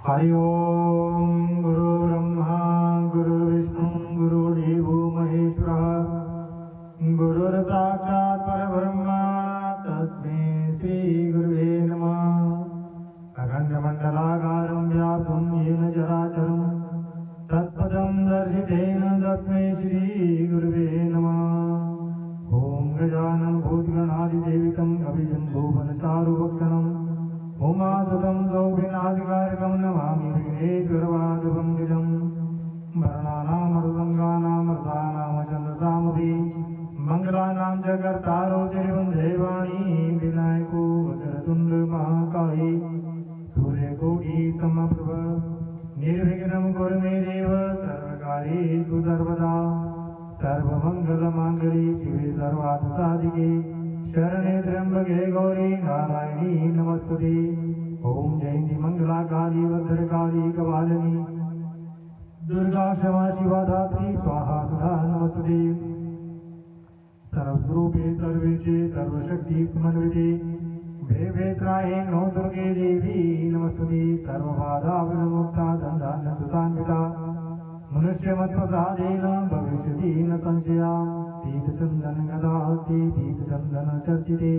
हरि ओम गुरु ब्रह्मा गुरु विष्णु गुरुदेवो महेश्वरः गुरुर् साक्षात् परब्रह्म तस्मै श्री गुरुवे नमः। अखण्डमण्डलाकारं व्याप्तं येन चराचरं तत्पदं दर्शितेन तस्मै श्री गुरुवे नमः। ॐ गजाननं भूतगणादिसेवितं कपिजम्बूफलचारुभक्षणं उमासुतं सौविनाशकारकं नमामि विघ्नेश्वरपादपङ्कजं। वर्णानामृतङ्गानां रसानां छन्दसामपि मङ्गलानां च कर्तारो श्रीवन्देवाणी विनायको वक्रतुण्डमहाकाय सूर्यकोटिसमप्रभ निर्विघ्नं कुरु मे देव सर्वकार्येषु सर्वदा। सर्वमङ्गलमाङ्गल्ये शिवे सर्वार्थसाधिके शरणे त्र्यंबके गौरी नारायणी नमस्तुते। ओम जयंती मंगला काली भद्रकाली कपालिनी दुर्गा क्षमा शिवा धात्री स्वाहा सुधा नमस्तुते। सर्वरूपे सर्वेशे सर्वशक्ति समन्विते वेत्राये नो दुर्गे देवी नमस्तुते। सर्वबाधा विमुक्ता दण्डान्विता मनुष्यमत्प्रसादेन भविष्यति न संशया। पीतचंदन गदाहस्ते पीतचंदन चर्चिते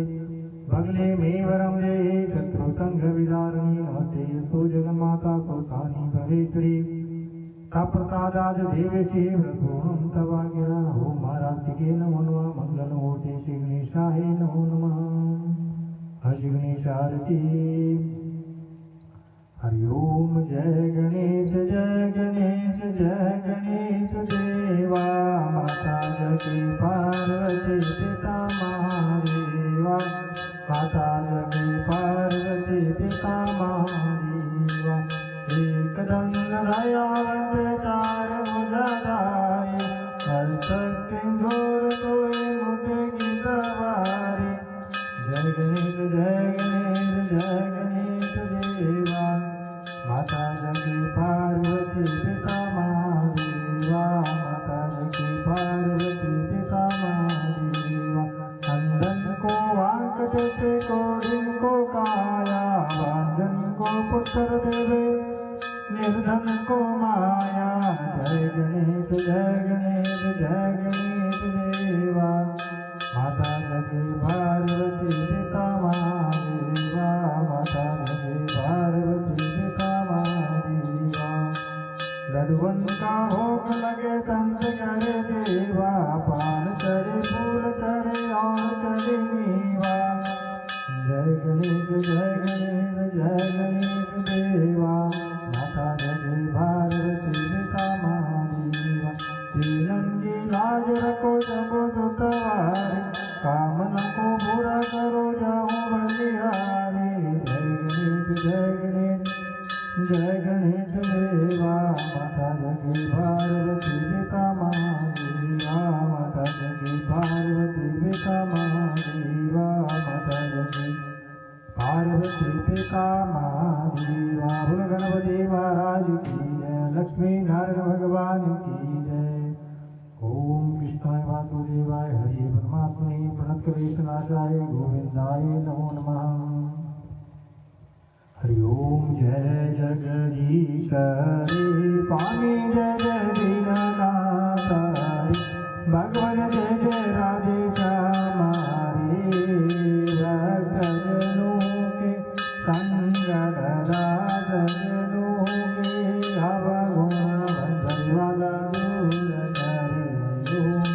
बगले मे वरं देहि शत्रुसंग विदारिणी नमस्ते सो जगन्माता कौसानी भवेश्वरी सप्रसादाद देवेशे प्रपूर्णं तवाज्ञा। ओम आराधिके नमो नमः मंगलमूर्ते श्री गणेशाय नमो नमः। श्री गणेशारती। हरि ओम जय गणेश जय गणेश देवा माता जगी पार्वती पिता महादेवा माता जगी पार्वती पिता महादेवा। एक दंड दयावंत चार भुजाधारी हस्तक सिंदूर तोय मुझे की सवारी। जय गणेश देवा माता जगी पार्वती पिता महादेवा माता जगी पार्वती पिता महादेवा। अंधन को आंख देते कोढ़िन को काया बांधन को पुत्र देवे निर्धन को माया। जय गणेश देवा माता जगी पार्वती पिता महादेवा माता जगी पार्वती पिता महादेवा। लडवन का भोग लगे संत करे देवा पान चढ़े फूल चढ़े और चढ़े मीवा। जय गणेश देवा माता जगी पार्वती पिता महादेवा। जीवन की लाज रखो जब दुतवारे कामना को पूरा करो जाओ बलिहारी। जय गणेश देवा माता जगी पार्वती पिता महादेवा माता जगी पार्वती पिता महादेवा माता जगी पार्वती पिता महादेवा। बोल गणपति महाराज की जय लक्ष्मी नारायण भगवान की जय। ओम कृष्णाय वासुदेवाय हरे परमात्मने प्रणतक्लेशनाशाय गोविंदाय नमो नमः। हरि ओम जय जगदीश हरे स्वामी जय दीननाथ हरे भगवान जय राधे श्याम हरे। भक्तजनों के संग सज्जनों के अवगुण बंधन दूर करे। ओम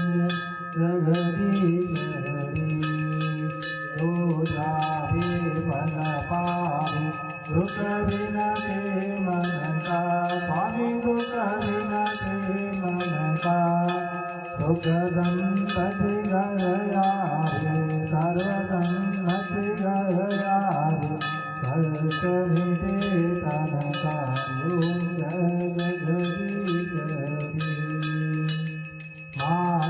जगदीश हरे जो जावे बन पावे दुख बिना के मन का स्वामी दुख बिना के मन का। सुख संपत्ति गया रे सर्व संपत्ति गया रे कष्ट मिटे तन का। ओम जय जगदीश हरे।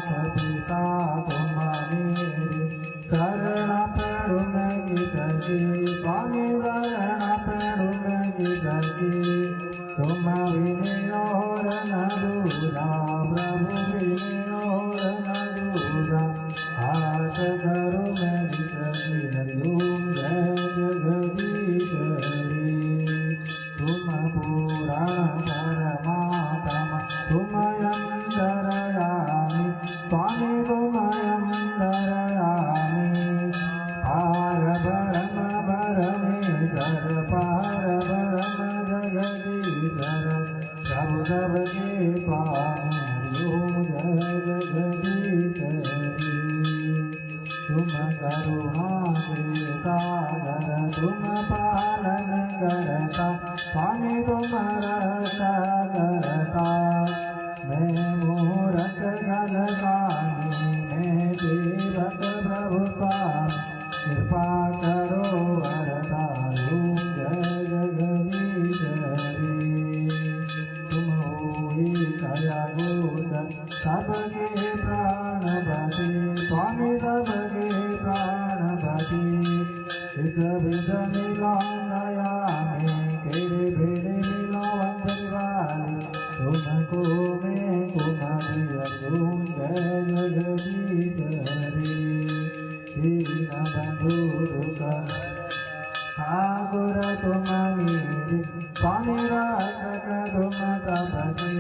मैं सेवक प्रभु स्वामी कृपा करो वरदायु जय जगदीश हरि तुम होई दया गोचर सबके प्राणपति स्वामी सबके प्राणपति इस विध मिलाया में केरे भेड़े मिलावन परिवार तुमको मैं कुमारी तुम जय जगदीश हरि दीन बंधु ठाकुर तुम मेरे स्वामी रक्षक तुम तपति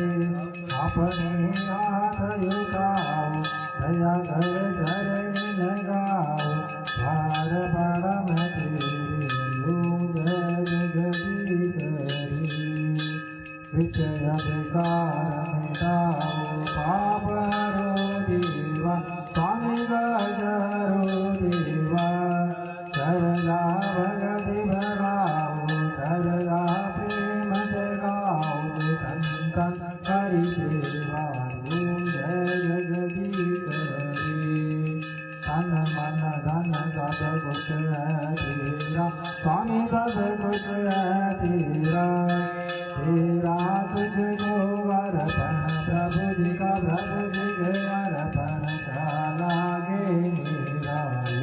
अपने हाथ झुकाओ दया कर चरण लगाओ भार परम तेरे जय जगदीश हरि विषय विकार मिटाओ पाप हरो देवा स्वामी गजरो देवा सरला भगति भगाओ सरला प्रेम जगाओ संतन हरि देवा जय जगदीश हरि तन मन धन सब कुछ है तेरा स्वामी सब कुछ है तेरा तेरा तुझको अर्पण प्रभु जी का प्रभु जी के अर्पण लागे मेरा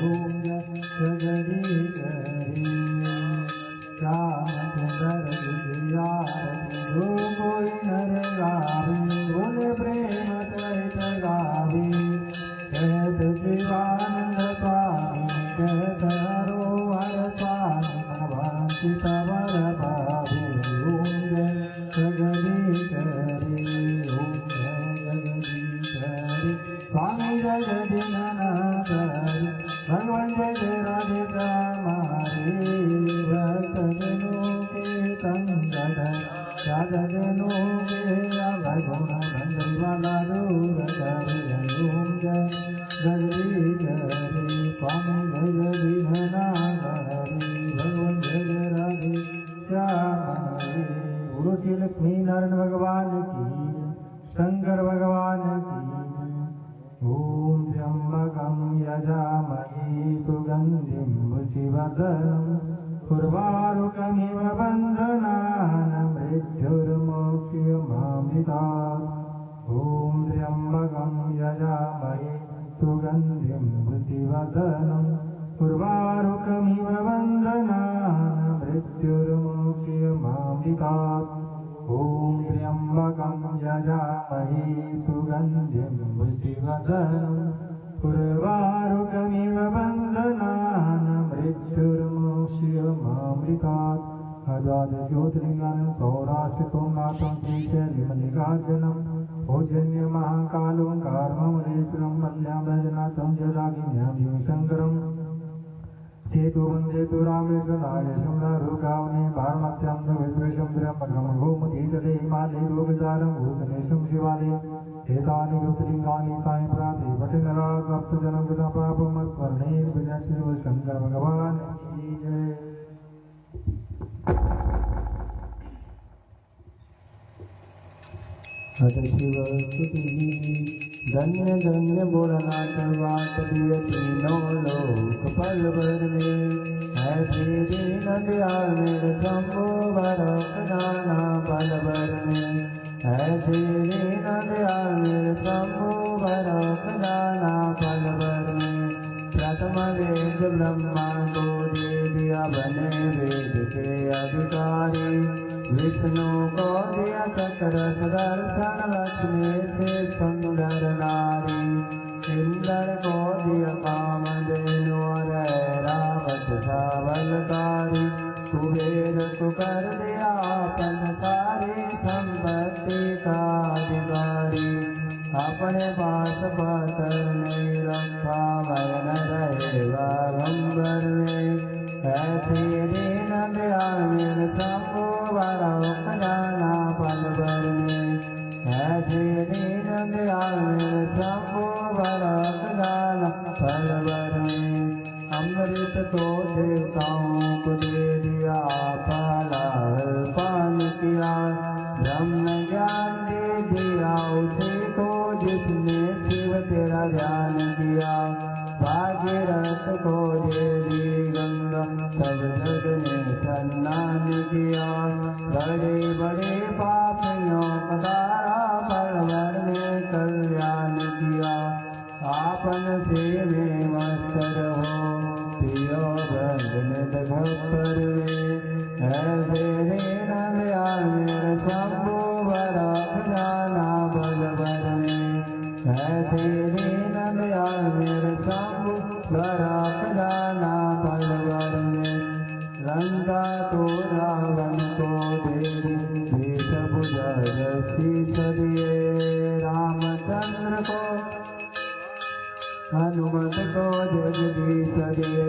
ओम जगदीश हरि श्याम सुंदर विद्यारति जो कोई नर गावे बोले प्रेम सहित गावे कहत शिवानंद स्वामी कहत हरोहर स्वामी मनवांचित वर भावे ओम जगदीश हरि ओम जगदीश हरि स्वामी जय दीनानाथ हरि भगवान जय राधे हमारे भक्त जनों के संगत साधक जनों के अवगुण बंधु वाला दूर करे ओम जगदीश हरि स्वामी जय दीनानाथ हरि भगवान जय राधे श्याम गुरु श्री लक्ष्मी नारायण भगवान की शंकर भगवान की ओम त्र्यंबकं यजामहे सुगंधिं पुष्टिवर्धनम् उर्वारुकमिव बन्धनान् मृत्युर्मोक्ष्यमामृतात् ओम त्र्यंबकं यजामहे सुगंधिं पुष्टिवर्धनम् उर्वारुकमिव बन्धनान् मृत्युर्मोक्ष्यमामृतात् ओम त्र्यंबकं यजामहे सुगंधिं पुष्टिवर्धनम् उर्वारुकमिव बन्धनान् मृत्युर्मोक्ष्यमामृतात् अजातज्योतिर्लिङ्गं सौराष्ट्र सोमनाथं श्रीशैलमल्लिकार्जुनं भोजन्य महाकालोङ्कारममलेश्वरं वन्द्यां रजनाथं जलागिन्यां शिवशङ्करम् सेतु वंदेतु रामेश्वराय शंभरुकावने भारमत्यं विश्वेशं त्र्यंबकं गोमतीतले हिमालये रोगजारं भूतनेशं शिवालये एतानि ज्योतिर्लिङ्गानि सायं प्राते पठनरागप्तजनं कृतं पापमस्मरणे विजय शंकर भगवान की जय। धन्य धन्य भोलानाथ वास दिय तीनों लोक पल भर में ऐसे दीन दयाल मेरे शंभो भरत नाना पल भर में ऐसे दीन दयाल मेरे शंभो भरत नाना पल भर में प्रथम वेद ब्रह्मा को दे दिया बने वेद के अधिकारी विष्णु को दिया चक्र सुदर्शन लक्ष्मी से सुंदर नारी इंद्र को दिया कामधेनु और ऐरावत सावलकारी कुबेर को कर दिया अपन सारी संपत्ति का अधिकारी अपने पास पातर नहीं रखा वर्ण रहेगा गंबर में ऐसे दीन दयाल मेरे शंभो भरत नाना पल भर में ऐसे दीन दयाल मेरे शंभो भरत नाना पल भर में अमृत को देवताओं को दे दिया फलाहार पान किया ब्रह्म ज्ञान दे दिया उसी को जिसने ध्यान किया। भागीरथ को दे दी गंगा सब जग ने स्नान किया। बड़े बड़े पापियों का तारा परवर ने कल्याण किया। आपन से में मस्त रहो पियो बंद घपर में। ऐसे दीन दयाल मेरे शंभु बड़ा खजाना बलबर में। ऐसे दीन दयाल मेरे शंभु बड़ा खजाना बलबर में। लंका तो रावण को दे देश बुझ शीश दिए। रामचंद्र को हनुमत को जगदीश दिए।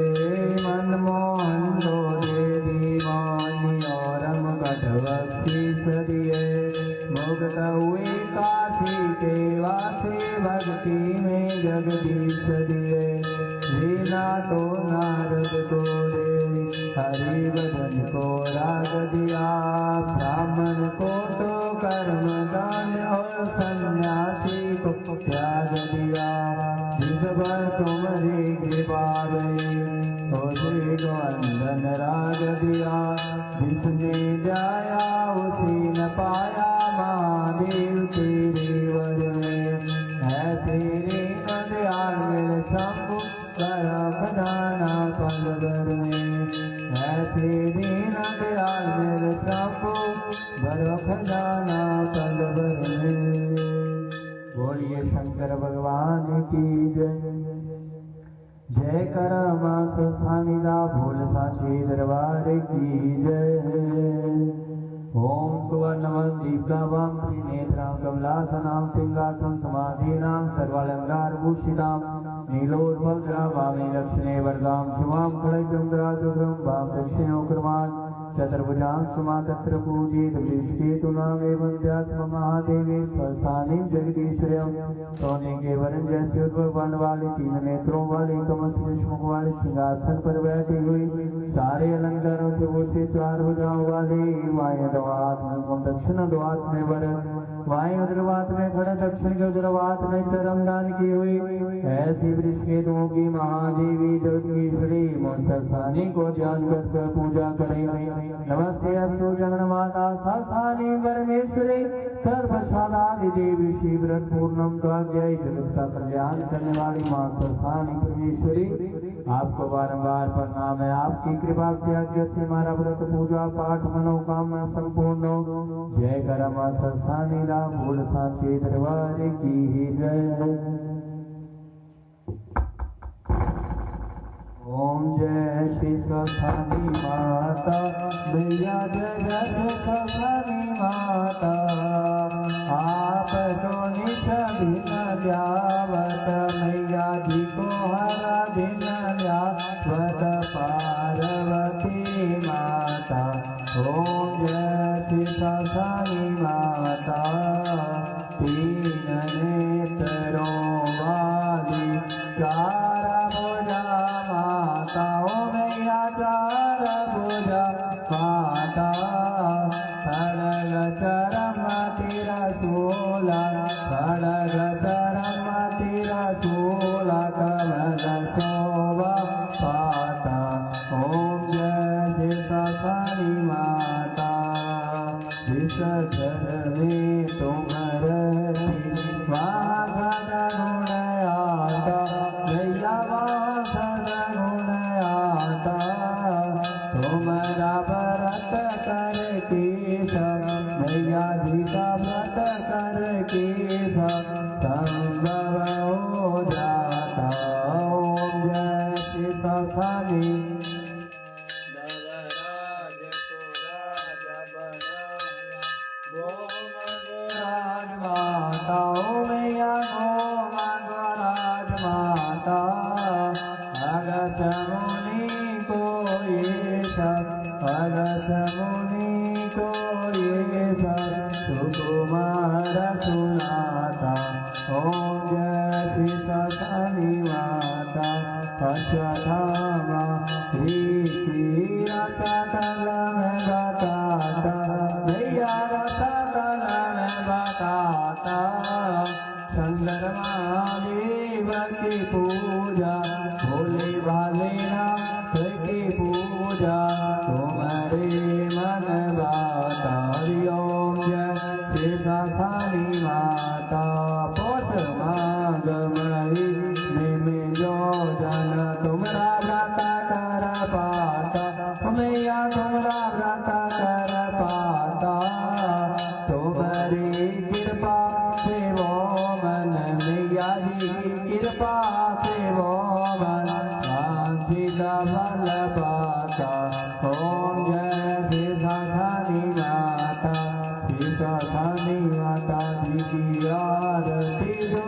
मनमोहन को देवी मौनी और मुकटवक्षीश दिए। मुक्त हुए काशी के वासी भक्ति में जगदीश दिए। लीला तो नारद को दे हरि भजन को राग दिया। ब्राह्मण को तो कर्म दान और सन्यासी को त्याग दिया। जिस पर तुम्हारी कृपा गई उसी को अंधन राग दिया। जिसने जाया उसी न पाया महादेव तेरे वर में। है तेरे दयाल मेरे शंभु बड़ा खजाना पलवर में। है तेरे दयाल मेरे शंभु बड़ा खजाना पलवर में। बोलिए शंकर भगवान की जय। जय कर मास स्थानीला भोल साचे दरबार की जय। ओम सुवर्णमल दीप्तावाम त्रिनेत्रां कमलासनां सिंहासन समासीनां सर्वालंकार भूषितां नीलोर्ध्वज्रा वामे दक्षिणे वरदां शुभां खड्गचन्द्राजुग्रं वां दक्षिणे उग्रमान् चतुर्भुजां सुमा तत्र पूजित वृषकेतुनामेवं ध्यात्म महादेवी स्वस्थानीं जगदीश्वर्यं। सोने के वरण जैसे उद्भव वर्ण वाली तीन नेत्रों वाली कमल मुख वाली सिंहासन पर बैठी हुई सारे अलंकारों से भूषित चार भुजाओं वाली। वायु द्वात में दक्षिण द्वात में वरण वायु उद्रवात में खड़ा दक्षिण के उद्रवात में चरम दान की हुई। ऐसी वृषकेतुओं की महादेवी जगदीश्वरी मुस्तस्थानी को ध्यान कर पूजा करें। नमस्ते अस्तु जगन्माता शास्त्राणी परमेश्वरी सर्वशाला देवी शिवरत पूर्णम जय। जगत का कल्याण करने वाली मां शास्त्राणी परमेश्वरी आपको बारंबार प्रणाम है। आपकी कृपा से आज से हमारा व्रत पूजा पाठ मनोकामना संपूर्ण हो। जय कर मां शास्त्राणी भोल साचे दरबार की जय। ओम जय श्री शास्त्राणी माता मैया जय शास्त्राणी माता। आप तो निश दिन ध्यावत मैया जी को हर दिन ध्यावत पार्वती माता। ओम जय श्री शास्त्राणी माता। तीन नेत्रों वाली चार भुजा माता। ओ मैया चार भुजा माता। खड्ग चरम त्रिशूला खड्ग चरम त्रिशूला कमल शोभा पाता। ओम जय श्री शास्त्राणी माता। जिस घर में तुम रहती वहाँ गुण आता मैया वहाँ गुण आता। तुम्हारा व्रत करके मैया जी का व्रत करके संभव हो जाता। ओम जय श्री शास्त्राणी माता। ओ मैया गो राज माता। अगत मुनि को ये सब अगत मुनि को ये सब सुकुमार सुनाता। ओम जय श्री शास्त्राणी माता। अश्वत्थामा श्री रतकल में बताता मैया रतकल में बताता। चंद्रमा देव की पूजा, भोले भाले नाथ की पूजा, तुम्हारे मन बाता। हरि ओम जय सीता खाली माता। पोष माघ मही में जो जन तुमरा व्रता कर पाता, मैया तुमरा व्रता कर पाता। तुम्हारी कृपा से वो मन, मैया जी की कृपा से वो मन, शांति का फल पाता। ओम जय सीता खाली माता, सीता खाली माता जी की आरती जो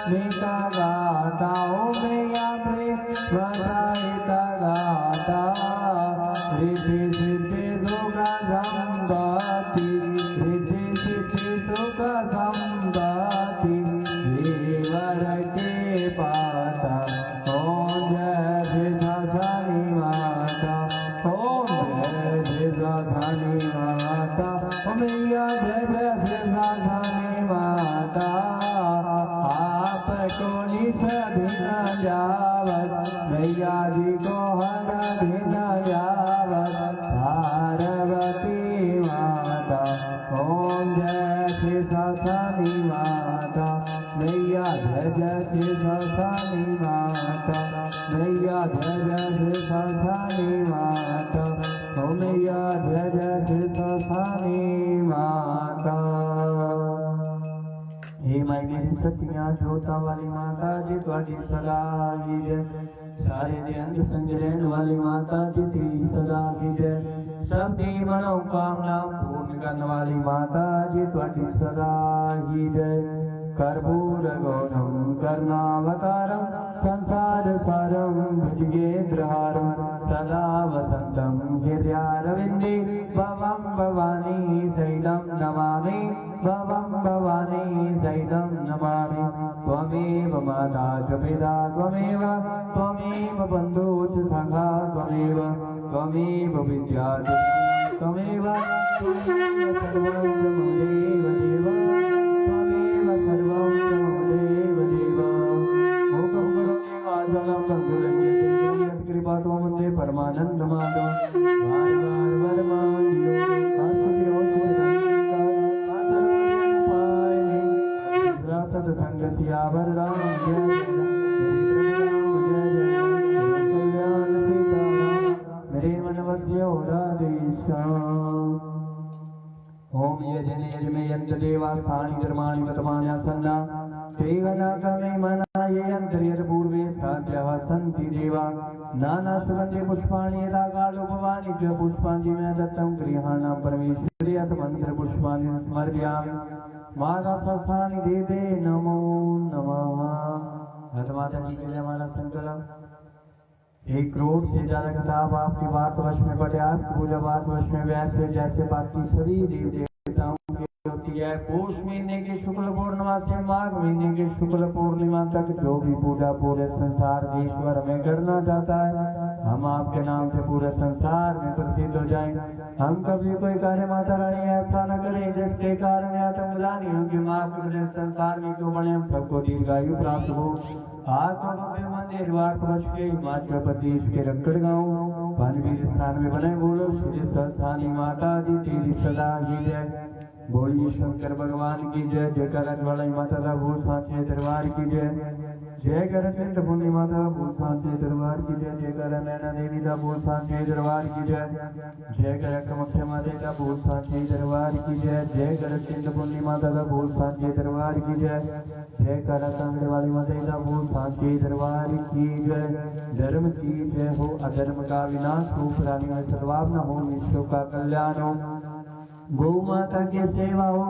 निका गाता। ओ मैया प्रेमता गाता, रिद्धि सिद्धि सुख संपत्ति, रिद्धि सिद्धि सुख संपत्ति, देवर के पाता। ओम जय सीता खाली माता, ओम जय सीता खाली माता, मैया जय जय सीता खाली माता। आपको निश दिन जावत, मैया जी को हर दिन जावत, पार्वती माता। ओम जय सीता खाली माता, मैया जय जय सीता खाली माता, मैया जय जय सीता खाली माता, ओ मैया जय जय सीता खाली माता। हे माई मेरी सतिया जोता वाली माता जी तुहाडी सदा ही जय। सारे दे अंग संग रहने वाली माता जी तेरी सदा ही जय। सब दी मनोकामना पूर्ण करने वाली माता जी तुहाडी सदा ही जय। कर्पूर गौरम करुणावतारम संसार सारम भुजगेन्द्रहारम सदा वसंतम गिर्यारविंदे भवम भवानी सैलम नमामि भवम भवानी सैलम नमामि। त्वमेव माता च पिता त्वमेव त्वमेव बन्धु च सखा त्वमेव त्वमेव विद्या च त्वमेव सर्वं च ममैव देव त्वमेव सर्वं च ममैव देव। मुखं करोमि वाचालं पङ्गुलं यत् कृपा त्वमन्ते परमानन्द माधव वार वार वरमान्यो सत्संग सियावर राम जय कल्याण सीताराम मेरे मन वस्यो राधेशा। ओम यजने यजमे यंत्र देवा स्थानी धर्माणि वर्तमान्यासन्ना देवनागमे मना ये यंत्र पूर्वे साध्यः सन्ति देवा नाना सुगंधे पुष्पाणि यदा कालोपवानि च पुष्पाणि मे दत्तं गृहाणां परमेश्वरी अथ मंत्र पुष्पाणि स्मर्यामि माता स्वस्थानी दे दे नमो नमः। हर माता जी के लिए हमारा संकल्प 1 करोड़ से ज्यादा किताब आपके भारतवर्ष में पढ़े, आपकी पूजा भारतवर्ष में वैसे जैसे बाकी सभी देव देवताओं की होती है। पौष महीने की शुक्ल पूर्णिमा से माघ महीने की शुक्ल पूर्णिमा तक जो भी पूजा पूरे संसार देश भर में करना चाहता है, हम आपके नाम से पूरे संसार में प्रसिद्ध हो जाएं। हम कभी कोई कार्य माता रानी ऐसा न करें जिसके कारण आत्मग्लानि हो कि माँ पूरे संसार में क्यों बने, हम सबको दीर्घायु प्राप्त हो। आत्मा मंदिर भारतवर्ष के हिमाचल प्रदेश के रक्कड़ गाँव पानवीर स्थान में बने। बोलो श्री स्थानी माता दी तेरी सदा ही जय। बोलिए शंकर भगवान की जय। जय करवाली माता का भूल सांचे दरबार की जय। जय कर चंद्र पुण्य माता भूल सांचे दरबार की जय। जय कर नैना देवी का भूल सांचे दरबार की जय। जय कर कामाख्या माता का भूल सांचे दरबार की जय। जय कर चंद्र पुण्य माता का भूल सांचे दरबार की जय। जय कर कांगड़े वाली माता का भूल सांचे दरबार की जय। धर्म की जय हो, अधर्म का विनाश हो, प्राणी में सद्भावना हो, विश्व का कल्याण हो। गौ माता की सेवा हो,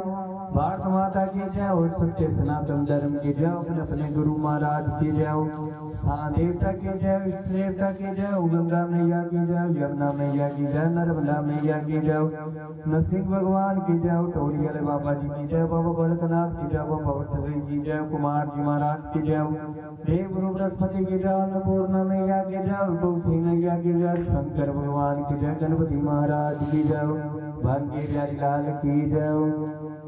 भारत माता की जय हो, सत्य सनातन धर्म की जय हो, अपने गुरु महाराज की जय हो, देवता की जय, इष्ट देवता की जय हो, गंगा मैया की जय हो, यमुना मैया की जय, नर्मदा मैया की जय हो, नरसिंह भगवान की जय हो, टोली वाले बाबा जी की जय, बाबा गोरखनाथ की जय, बाबा भट्टरी की जय, कुमार जी महाराज की जय हो, देव गुरु बृहस्पति की जय, अन्नपूर्णा मैया की जय, तुलसी मैया की जय, शंकर भगवान की जय, गणपति महाराज की जय हो, भाग्य प्यारी लाल की जय हो।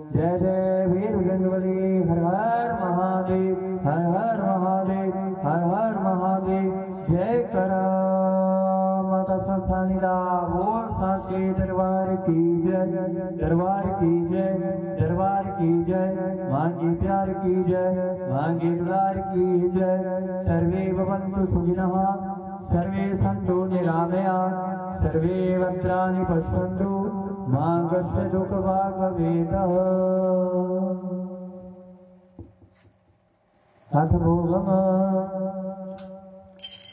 जय जय वीर बजरंगबली। हर हर महादेव, हर हर महादेव। मां के द्वार की जय। सर्वे भवन्तु सुखिनः सर्वे सन्तु निरामया सर्वे भद्राणि पश्यन्तु मां कस्य दुःखभाग् भवेत्। अथ भोगम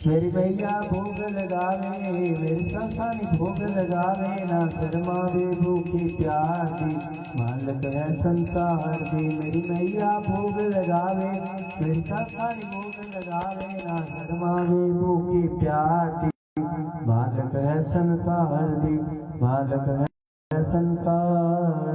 मेरी मैया भोग लगावे मेरी संसानी भोग लगावे ना शर्मा दे भूखी प्यार दी मालिक है संसार दी। मेरी मैया भोग लगावे मेरी संसानी भोग लगावे ना शर्मा दे भूखी प्यार दी मालिक है संसार दी मालिक है संसार